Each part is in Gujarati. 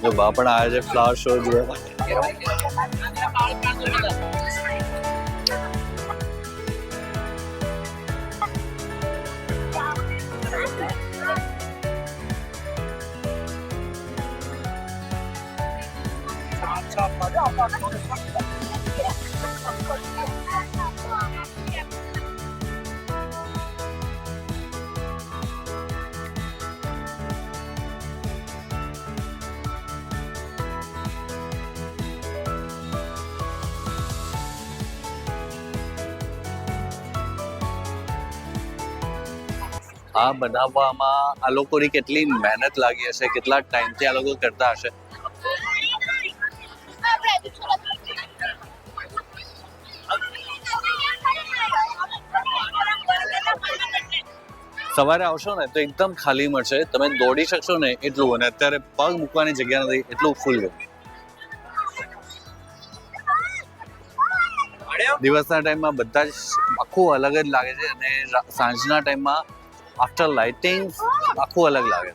જો બા પણ આવ્યા છે ફ્લાવર શો જોવા. આ બનાવવામાં આ લોકોની કેટલી મહેનત લાગી હશે, કેટલા ટાઈમથી આ લોકો કરતા હશે. સવારે આવશો ને તો એકદમ ખાલી મળશે, તમે દોડી શકશો ને એટલું, અને અત્યારે પગ મૂકવાની જગ્યા નથી એટલું ફૂલ છે. દિવસના ટાઈમમાં બધા જ આખું અલગ જ લાગે છે, અને સાંજના ટાઈમમાં આફ્ટર લાઇટિંગ આખું અલગ લાગે.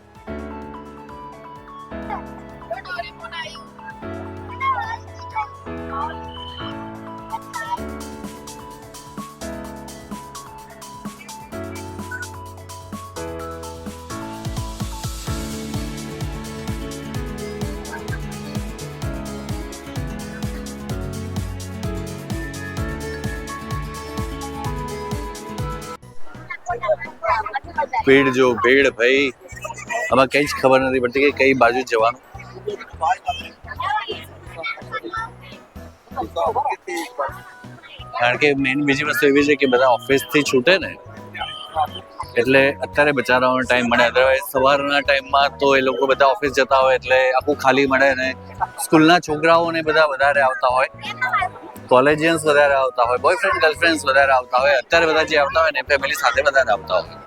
ભીડ જો ભીડ ભાઈ, આમાં કઈ જ ખબર નથી પડતી કે કઈ બાજુ જવાનું. કારણ કે મેઇન બીજી વસ્તુ એવી છે કે બધા ઓફિસથી છૂટે ને, એટલે અત્યારે બચારાઓનો ટાઈમ મળે. અદરવાઇઝ સવારના ટાઈમમાં તો એ લોકો બધા ઓફિસ જતા હોય એટલે આખું ખાલી મળે, ને સ્કૂલના છોકરાઓને બધા વધારે આવતા હોય, કોલેજિયન્સ વધારે આવતા હોય, બોયફ્રેન્ડ ગર્લફ્રેન્ડ્સ વધારે આવતા હોય. અત્યારે બધા જે આવતા હોય ને ફેમિલી સાથે વધારે આવતા હોય.